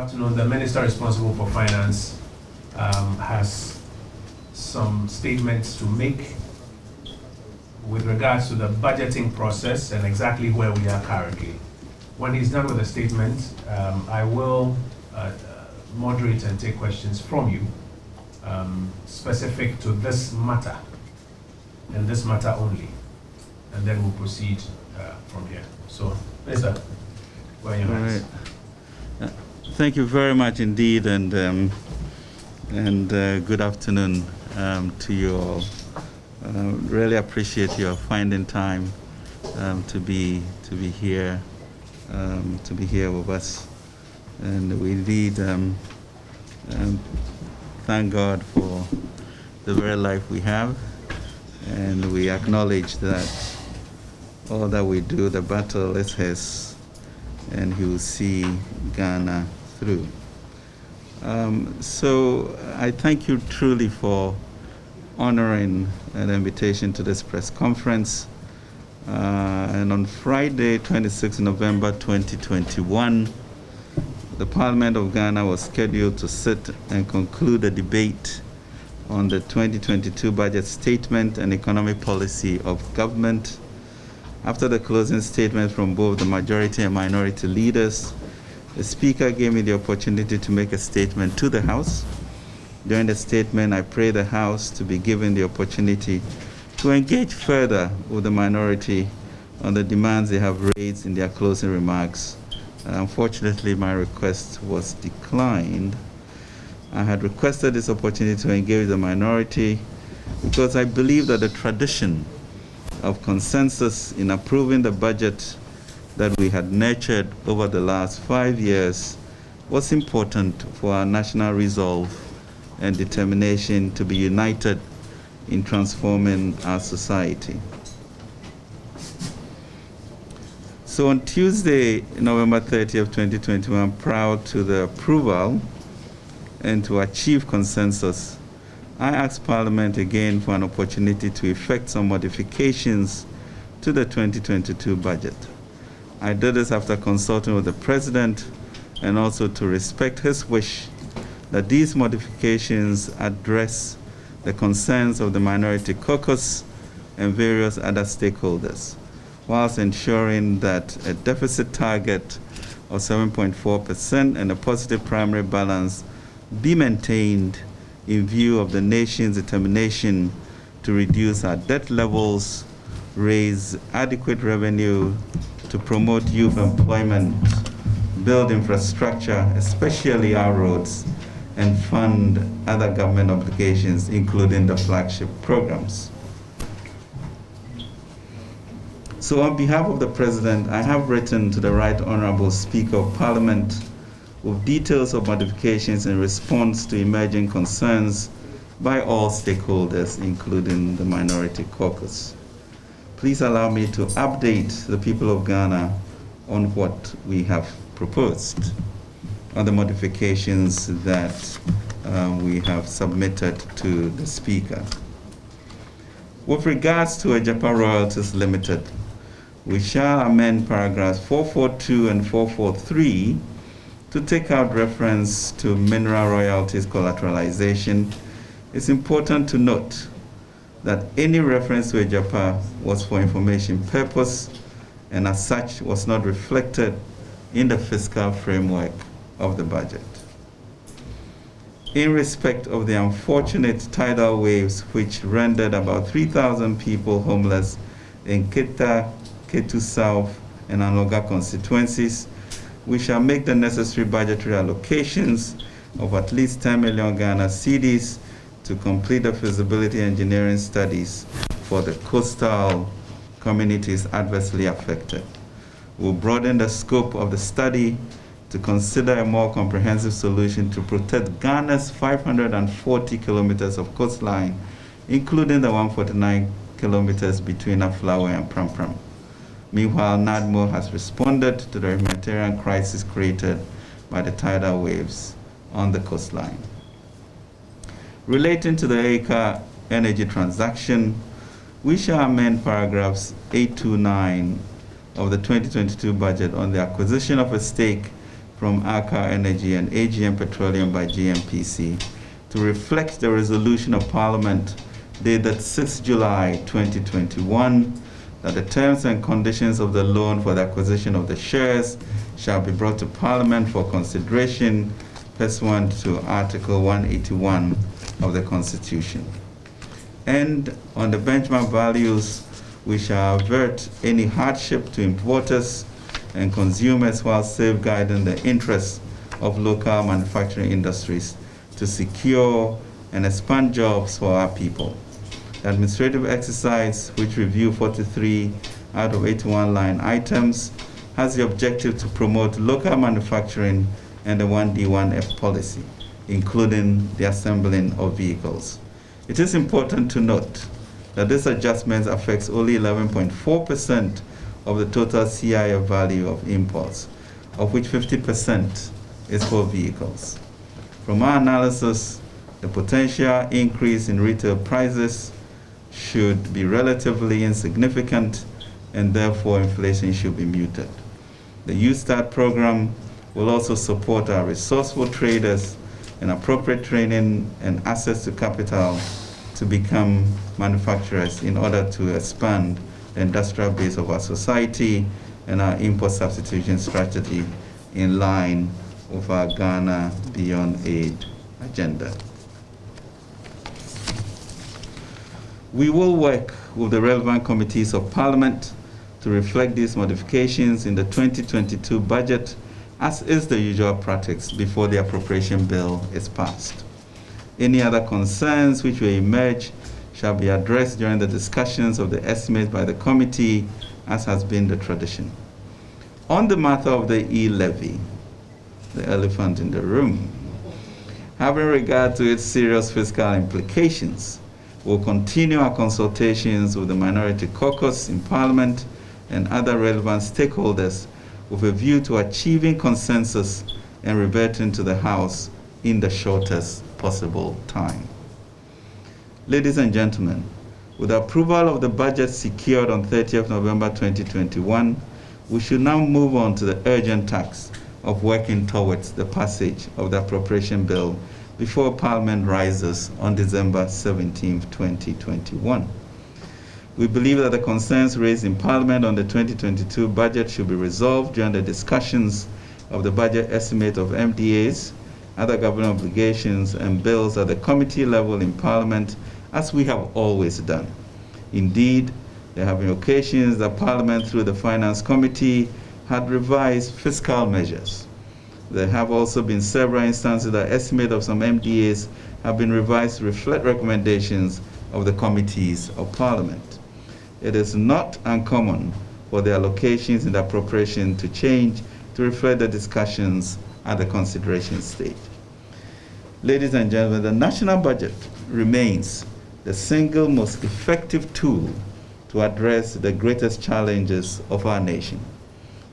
afternoon. The Minister responsible for Finance has some statements to make with regards to the budgeting process and exactly where we are currently. When he's done with the statement, I will moderate and take questions from you specific to this matter and this matter only, and then we'll proceed from here. So, Minister, where are your hands? Right. Thank you very much indeed, and good afternoon to you all. Really appreciate your finding time to be here with us, and we indeed thank God for the very life we have, and we acknowledge that all that we do, the battle is His, and He will see Ghana through. So I thank you truly for honoring an invitation to this press conference. And on Friday, 26 November 2021, the Parliament of Ghana was scheduled to sit and conclude a debate on the 2022 budget statement and economic policy of government. After the closing statement from both the majority and minority leaders, the Speaker gave me the opportunity to make a statement to the House. During the statement, I pray the House to be given the opportunity to engage further with the minority on the demands they have raised in their closing remarks. Unfortunately, my request was declined. I had requested this opportunity to engage the minority because I believe that the tradition of consensus in approving the budget that we had nurtured over the last 5 years was important for our national resolve and determination to be united in transforming our society. So on Tuesday, November 30th, 2021, I'm proud to the approval and to achieve consensus, I asked Parliament again for an opportunity to effect some modifications to the 2022 budget. I did this after consulting with the President and also to respect his wish that these modifications address the concerns of the Minority Caucus and various other stakeholders, whilst ensuring that a deficit target of 7.4% and a positive primary balance be maintained in view of the nation's determination to reduce our debt levels, raise adequate revenue, to promote youth employment, build infrastructure, especially our roads, and fund other government obligations, including the flagship programs. So on behalf of the President, I have written to the Right Honorable Speaker of Parliament with details of modifications in response to emerging concerns by all stakeholders, including the Minority Caucus. Please allow me to update the people of Ghana on what we have proposed, on the modifications that we have submitted to the Speaker. With regards to Ajapa Royalties Limited, we shall amend paragraphs 442 and 443 to take out reference to mineral royalties collateralization. It's important to note that any reference to Ajapa was for information purpose and as such was not reflected in the fiscal framework of the budget. In respect of the unfortunate tidal waves which rendered about 3,000 people homeless in Keta, Ketu South, and Anloga constituencies, we shall make the necessary budgetary allocations of at least 10 million Ghana cedis to complete the feasibility engineering studies for the coastal communities adversely affected. We'll broaden the scope of the study to consider a more comprehensive solution to protect Ghana's 540 kilometers of coastline, including the 149 kilometers between Aflawe and Pram. Meanwhile, NADMO has responded to the humanitarian crisis created by the tidal waves on the coastline. Relating to the ACA energy transaction, we shall amend paragraphs 829 of the 2022 budget on the acquisition of a stake from Aker Energy and AGM Petroleum by GMPC to reflect the resolution of Parliament dated 6 July 2021 that the terms and conditions of the loan for the acquisition of the shares shall be brought to Parliament for consideration pursuant to Article 181 of the Constitution. And on the benchmark values, we shall avert any hardship to importers and consumers while safeguarding the interests of local manufacturing industries to secure and expand jobs for our people. The administrative exercise, which review 43 out of 81 line items, has the objective to promote local manufacturing and the 1D1F policy, including the assembling of vehicles. It is important to note that this adjustment affects only 11.4% of the total CIF value of imports, of which 50% is for vehicles. From our analysis, the potential increase in retail prices should be relatively insignificant, and therefore inflation should be muted. The Youth Start program will also support our resourceful traders in appropriate training and access to capital to become manufacturers in order to expand the industrial base of our society and our import substitution strategy in line with our Ghana Beyond Aid agenda. We will work with the relevant committees of Parliament to reflect these modifications in the 2022 budget, as is the usual practice before the appropriation bill is passed. Any other concerns which will emerge shall be addressed during the discussions of the estimates by the committee, as has been the tradition. On the matter of the E-Levy, the elephant in the room, having regard to its serious fiscal implications, we'll continue our consultations with the Minority Caucus in Parliament and other relevant stakeholders with a view to achieving consensus and reverting to the House in the shortest possible time. Ladies and gentlemen, with the approval of the budget secured on 30th November 2021, we should now move on to the urgent task of working towards the passage of the appropriation bill before Parliament rises on December 17, 2021. We believe that the concerns raised in Parliament on the 2022 budget should be resolved during the discussions of the budget estimate of MDAs, other government obligations, and bills at the committee level in Parliament, as we have always done. Indeed, there have been occasions that Parliament, through the Finance Committee, had revised fiscal measures. There have also been several instances that estimate of some MDAs have been revised to reflect recommendations of the committees of Parliament. It is not uncommon for the allocations in the appropriation to change to reflect the discussions at the consideration stage. Ladies and gentlemen, the national budget remains the single most effective tool to address the greatest challenges of our nation.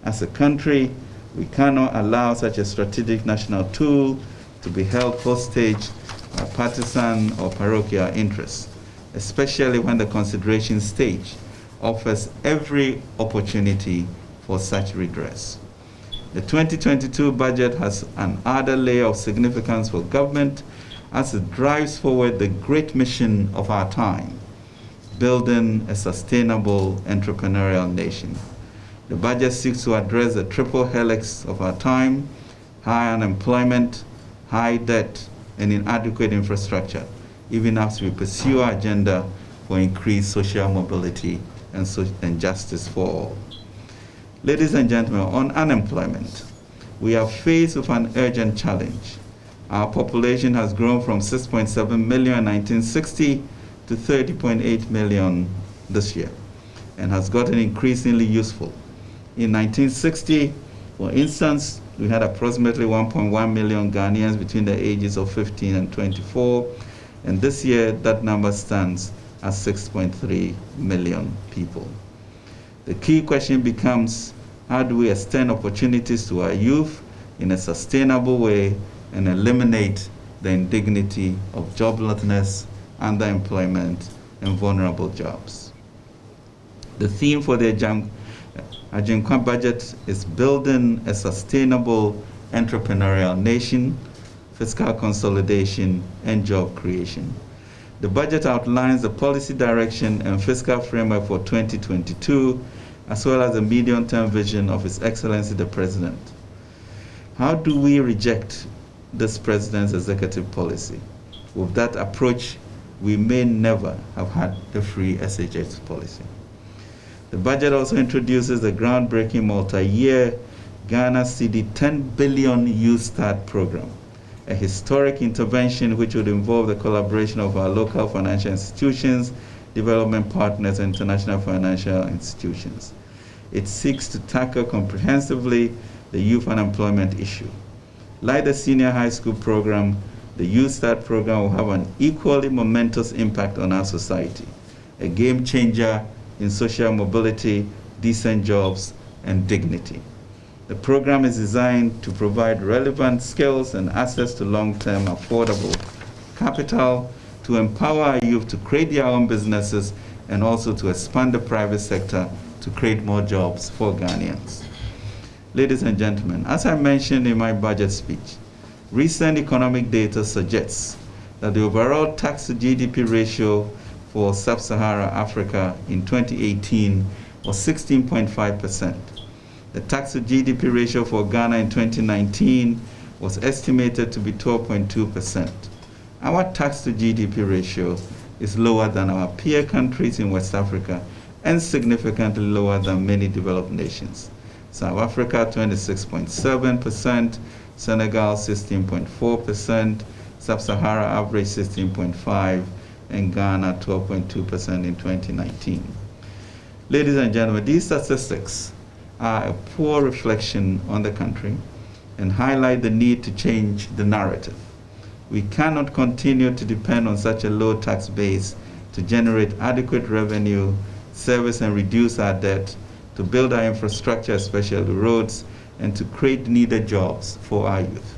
As a country, we cannot allow such a strategic national tool to be held hostage by partisan or parochial interests, especially when the consideration stage offers every opportunity for such redress. The 2022 budget has an added layer of significance for government as it drives forward the great mission of our time, building a sustainable entrepreneurial nation. The budget seeks to address the triple helix of our time: high unemployment, high debt, and inadequate infrastructure, even as we pursue our agenda for increased social mobility and justice for all. Ladies and gentlemen, on unemployment, we are faced with an urgent challenge. Our population has grown from 6.7 million in 1960 to 30.8 million this year, and has gotten increasingly useful. In 1960, for instance, we had approximately 1.1 million Ghanaians between the ages of 15 and 24, and this year that number stands at 6.3 million people. The key question becomes, how do we extend opportunities to our youth in a sustainable way and eliminate the indignity of joblessness, underemployment, and vulnerable jobs? The theme for the Ajinkwa budget is building a sustainable entrepreneurial nation, fiscal consolidation, and job creation. The budget outlines the policy direction and fiscal framework for 2022, as well as the medium-term vision of His Excellency the President. How do we reject this President's executive policy? With that approach, we may never have had the free SHS policy. The budget also introduces the groundbreaking multi-year Ghana cedi 10 billion Youth Start program, a historic intervention which would involve the collaboration of our local financial institutions, development partners, and international financial institutions. It seeks to tackle comprehensively the youth unemployment issue. Like the senior high school program, the Youth Start program will have an equally momentous impact on our society, a game changer in social mobility, decent jobs, and dignity. The program is designed to provide relevant skills and access to long-term affordable capital, to empower our youth to create their own businesses, and also to expand the private sector to create more jobs for Ghanaians. Ladies and gentlemen, as I mentioned in my budget speech, recent economic data suggests that the overall tax to GDP ratio for Sub-Saharan Africa in 2018 was 16.5%. The tax to GDP ratio for Ghana in 2019 was estimated to be 12.2%. Our tax to GDP ratio is lower than our peer countries in West Africa and significantly lower than many developed nations. South Africa 26.7%, Senegal 16.4%, Sub-Saharan average 16.5%, and Ghana 12.2% in 2019. Ladies and gentlemen, these statistics are a poor reflection on the country and highlight the need to change the narrative. We cannot continue to depend on such a low tax base to generate adequate revenue, service and reduce our debt, to build our infrastructure, especially roads, and to create needed jobs for our youth.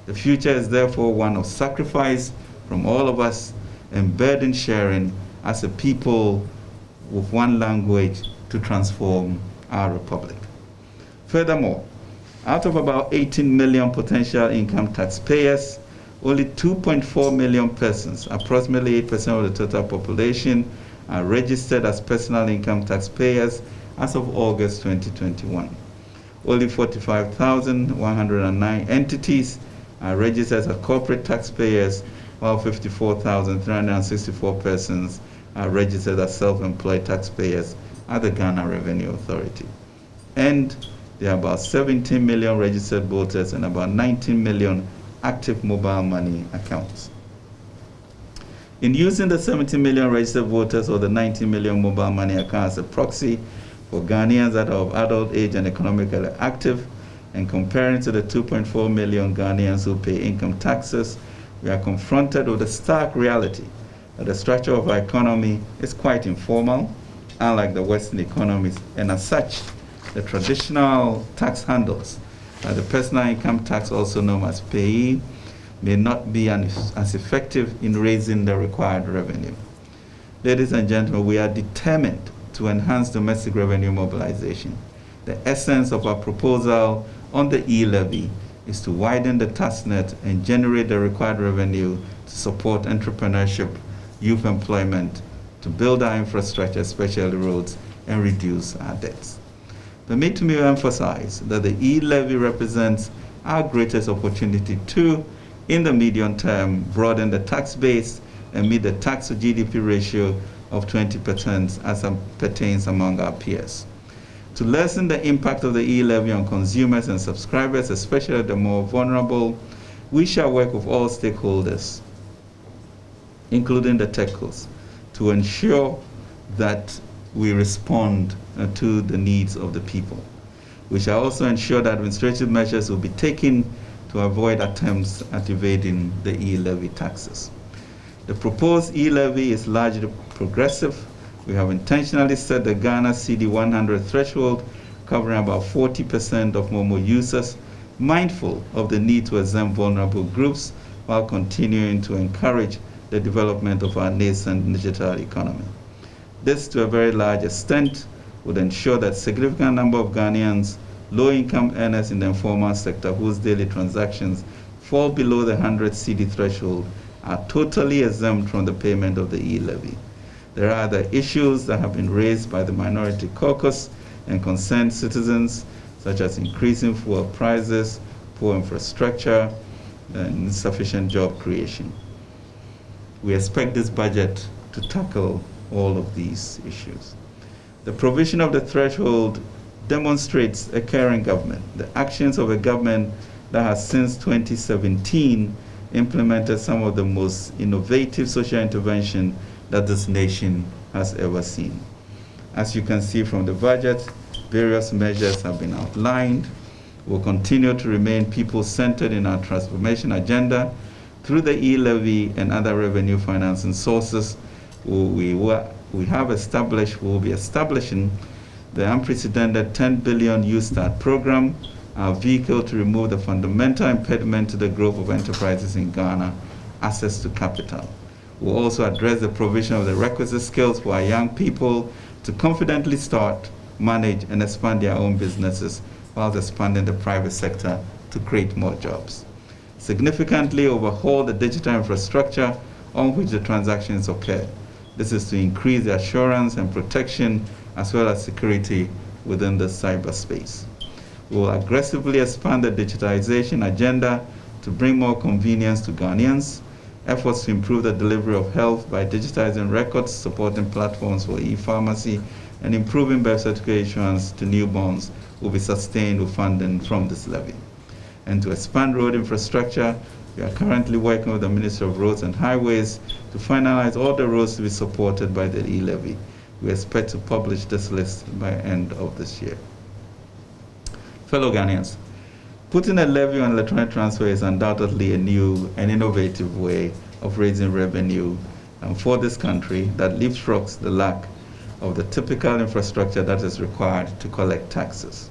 The future is therefore one of sacrifice from all of us and burden sharing as a people with one language to transform our republic. Furthermore, out of about 18 million potential income taxpayers, only 2.4 million persons, approximately 8% of the total population, are registered as personal income taxpayers as of August 2021. Only 45,109 entities are registered as corporate taxpayers, while 54,364 persons are registered as self-employed taxpayers at the Ghana Revenue Authority. And there are about 17 million registered voters and about 19 million active mobile money accounts. In using the 17 million registered voters or the 19 million mobile money accounts as a proxy for Ghanaians that are of adult age and economically active, and comparing to the 2.4 million Ghanaians who pay income taxes, we are confronted with the stark reality that the structure of our economy is quite informal, unlike the Western economies, and as such, the traditional tax handles, the personal income tax, also known as payee, may not be as effective in raising the required revenue. Ladies and gentlemen, we are determined to enhance domestic revenue mobilization. The essence of our proposal on the E-Levy is to widen the tax net and generate the required revenue to support entrepreneurship, youth employment, to build our infrastructure, especially roads, and reduce our debts. Permit me to emphasize that the E-Levy represents our greatest opportunity to, in the medium term, broaden the tax base and meet the tax to GDP ratio of 20% as pertains among our peers. To lessen the impact of the E-Levy on consumers and subscribers, especially the more vulnerable, we shall work with all stakeholders, including the techos, to ensure that we respond to the needs of the people. We shall also ensure that administrative measures will be taken to avoid attempts at evading the E-Levy taxes. The proposed E-Levy is largely progressive. We have intentionally set the Ghana cedi 100 threshold, covering about 40% of Momo users, mindful of the need to exempt vulnerable groups while continuing to encourage the development of our nascent digital economy. This, to a very large extent, would ensure that a significant number of Ghanaians low-income earners in the informal sector whose daily transactions fall below the 100 CD threshold are totally exempt from the payment of the E-Levy. There are other issues that have been raised by the minority caucus and concerned citizens, such as increasing fuel prices, poor infrastructure, and insufficient job creation. We expect this budget to tackle all of these issues. The provision of the threshold demonstrates a caring government. The actions of a government that has since 2017 implemented some of the most innovative social intervention that this nation has ever seen. As you can see from the budget, various measures have been outlined. We'll continue to remain people-centered in our transformation agenda through the E-Levy and other revenue financing sources. We'll be establishing the unprecedented 10 billion Youth Start program, our vehicle to remove the fundamental impediment to the growth of enterprises in Ghana, access to capital. We'll also address the provision of the requisite skills for our young people to confidently start, manage, and expand their own businesses while expanding the private sector to create more jobs. Significantly overhaul the digital infrastructure on which the transactions occur. This is to increase the assurance and protection as well as security within the cyberspace. We will aggressively expand the digitization agenda to bring more convenience to Ghanaians. Efforts to improve the delivery of health by digitizing records, supporting platforms for e-pharmacy, and improving birth certificate issuance to newborns will be sustained with funding from this levy. And to expand road infrastructure, we are currently working with the Ministry of Roads and Highways to finalize all the roads to be supported by the E-Levy. We expect to publish this list by end of this year. Fellow Ghanaians, putting a levy on electronic transfer is undoubtedly a new and innovative way of raising revenue for this country that leapfrogs the lack of the typical infrastructure that is required to collect taxes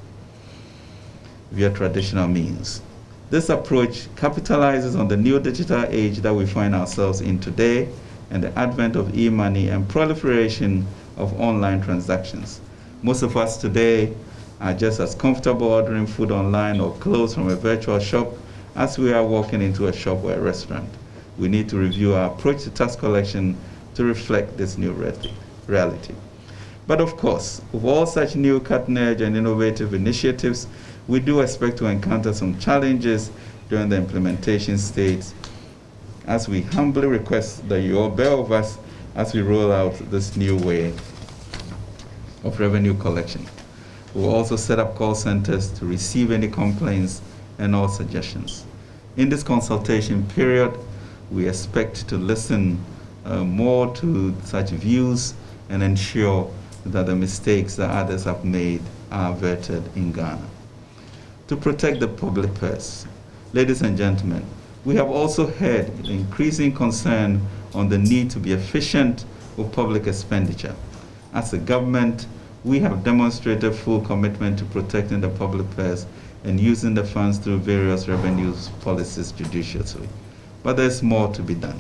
via traditional means. This approach capitalizes on the new digital age that we find ourselves in today and the advent of e-money and proliferation of online transactions. Most of us today are just as comfortable ordering food online or clothes from a virtual shop as we are walking into a shop or a restaurant. We need to review our approach to tax collection to reflect this new reality. But of course, with all such new cutting-edge and innovative initiatives, we do expect to encounter some challenges during the implementation stage, as we humbly request that you all bear with us as we roll out this new way of revenue collection. We'll also set up call centers to receive any complaints and all suggestions. In this consultation period, we expect to listen more to such views and ensure that the mistakes that others have made are averted in Ghana. To protect the public purse, ladies and gentlemen, we have also heard increasing concern on the need to be efficient with public expenditure. As a government, we have demonstrated full commitment to protecting the public purse and using the funds through various revenue policies judiciously. But there's more to be done.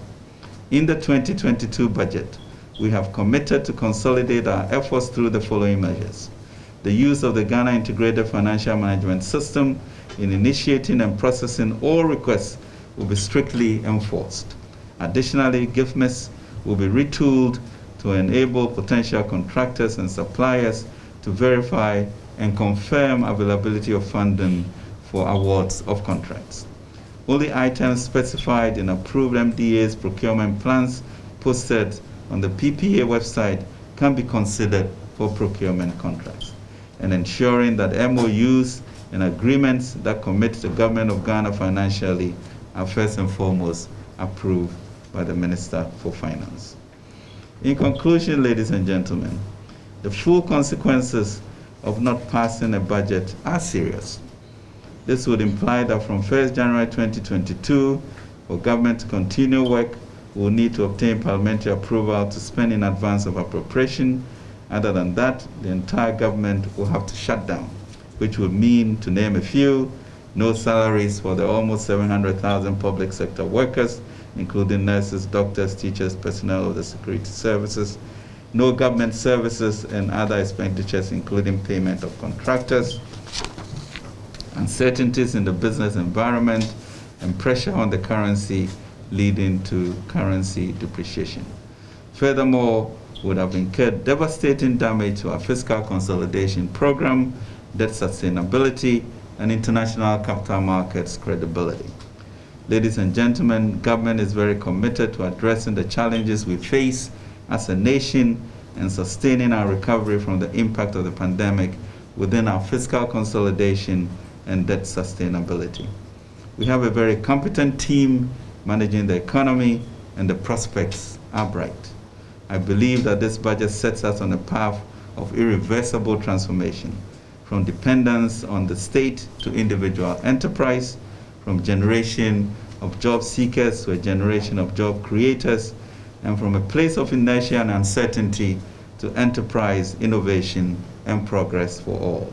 In the 2022 budget, we have committed to consolidate our efforts through the following measures. The use of the Ghana Integrated Financial Management System in initiating and processing all requests will be strictly enforced. Additionally, GIFMIS will be retooled to enable potential contractors and suppliers to verify and confirm availability of funding for awards of contracts. Only items specified in approved MDA's procurement plans posted on the PPA website can be considered for procurement contracts, and ensuring that MOUs and agreements that commit the government of Ghana financially are first and foremost approved by the Minister for Finance. In conclusion, ladies and gentlemen, the full consequences of not passing a budget are serious. This would imply that from 1st January 2022, for government to continue work, we will need to obtain parliamentary approval to spend in advance of appropriation. Other than that, the entire government will have to shut down, which would mean, to name a few, no salaries for the almost 700,000 public sector workers, including nurses, doctors, teachers, personnel of the security services, no government services and other expenditures, including payment of contractors, uncertainties in the business environment, and pressure on the currency leading to currency depreciation. Furthermore, would have incurred devastating damage to our fiscal consolidation program, debt sustainability, and international capital markets credibility. Ladies and gentlemen, government is very committed to addressing the challenges we face as a nation and sustaining our recovery from the impact of the pandemic within our fiscal consolidation and debt sustainability. We have a very competent team managing the economy, and the prospects are bright. I believe that this budget sets us on a path of irreversible transformation, from dependence on the state to individual enterprise, from generation of job seekers to a generation of job creators, and from a place of inertia and uncertainty to enterprise, innovation, and progress for all.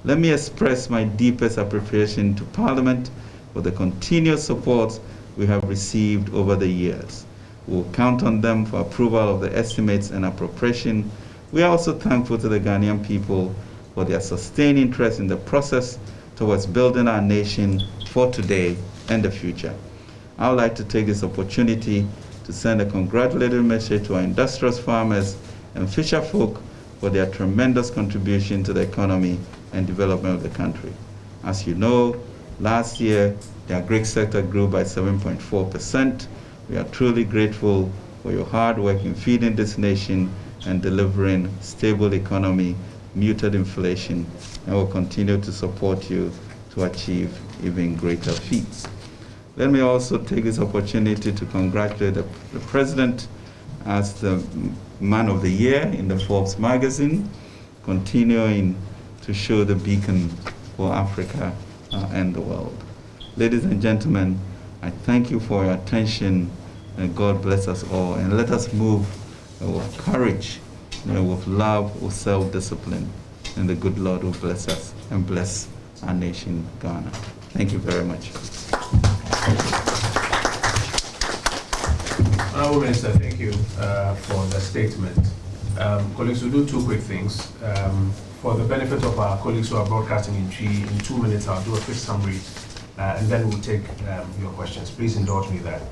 Let me express my deepest appreciation to Parliament for the continuous support we have received over the years. We will count on them for approval of the estimates and appropriation. We are also thankful to the Ghanaian people for their sustained interest in the process towards building our nation for today and the future. I would like to take this opportunity to send a congratulatory message to our industrious farmers and fisher folk for their tremendous contribution to the economy and development of the country. As you know, last year, the agri sector grew by 7.4%. We are truly grateful for your hard work in feeding this nation and delivering stable economy, muted inflation, and will continue to support you to achieve even greater feats. Let me also take this opportunity to congratulate the President as the Man of the Year in the Forbes magazine, continuing to show the beacon for Africa and the world. Ladies and gentlemen, I thank you for your attention, and God bless us all. And let us move with courage, with love, with self-discipline, and the good Lord will bless us and bless our nation, Ghana. Thank you very much. Honourable Minister, thank you for the statement. Colleagues, we'll do two quick things. For the benefit of our colleagues who are broadcasting in 2 minutes, I'll do a quick summary, and then we'll take your questions. Please indulge me that.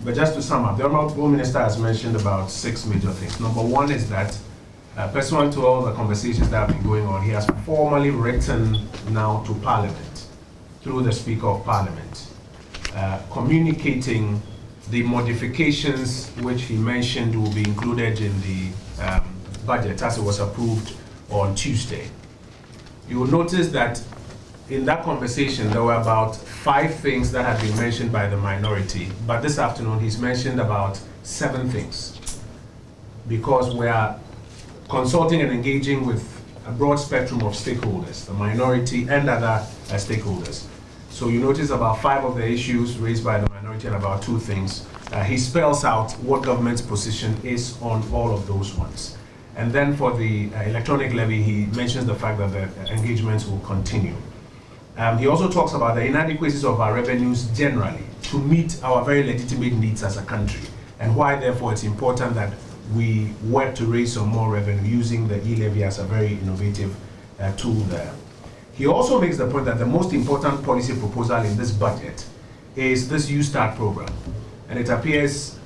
But just to sum up, the Honourable Minister has mentioned about 6 major things. Number one is that, pursuant to all the conversations that have been going on, he has formally written now to Parliament, through the Speaker of Parliament, communicating the modifications which he mentioned will be included in the budget as it was approved on Tuesday. You will notice that in that conversation there were about 5 things that had been mentioned by the minority, but this afternoon he's mentioned about 7 things, because we are consulting and engaging with a broad spectrum of stakeholders, the minority and other stakeholders. So you notice about 5 of the issues raised by the minority and about 2 things. He spells out what government's position is on all of those ones. And then for the electronic levy, he mentions the fact that the engagements will continue. He also talks about the inadequacies of our revenues generally to meet our very legitimate needs as a country, and why therefore it's important that we work to raise some more revenue using the E-Levy as a very innovative tool there. He also makes the point that the most important policy proposal in this budget is this U-Start program. And it appears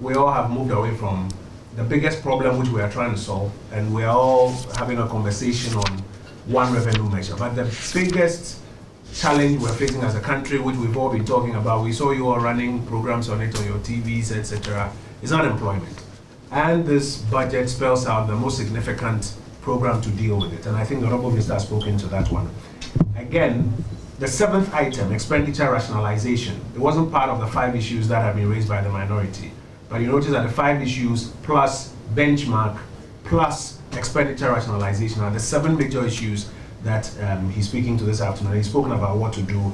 we all have moved away from the biggest problem which we are trying to solve, and we are all having a conversation on one revenue measure. But the biggest challenge we're facing as a country, which we've all been talking about, we saw you all running programs on it on your TVs, etc., is unemployment. And this budget spells out the most significant program to deal with it. And I think the Honourable Minister has spoken to that one. Again, the 7th item, expenditure rationalization, it wasn't part of the 5 issues that have been raised by the minority. But you notice that the 5 issues plus benchmark plus expenditure rationalization are the 7 major issues that he's speaking to this afternoon. He's spoken about what to do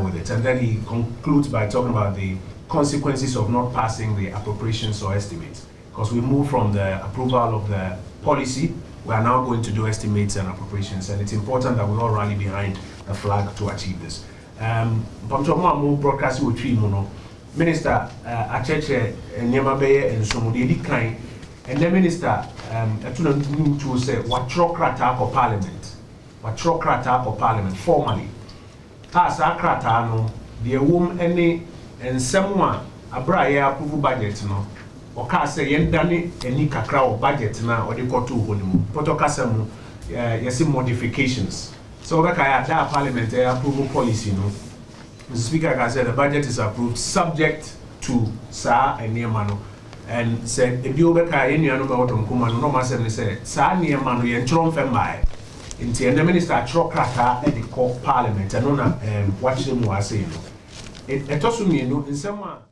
with it. And then he concludes by talking about the consequences of not passing the appropriations or estimates. Because we moved from the approval of the policy, we are now going to do estimates and appropriations. And it's important that we all rally behind the flag to achieve this. Broadcasting with Minister Acheche Nyama Beye and Somudi Kind, and the Minister to say what Trokrata for Parliament. watro krata for parliament formally as a krata no the wom any ensem a abra ye approve budget no oka say yendane ani kakra o budget na odi koto ho ni mu potokasa mu yesi modifications so we ka ya parliament approve policy no Mr. Speaker, like I said, the budget is approved subject to sa enema no and said ebi obeka enu anu ba odom kuma no ma say sa enema no ye ntrom fem bae nti the minister tro krata e de call parliament and no na watch them was saying it etoso mienu nsem a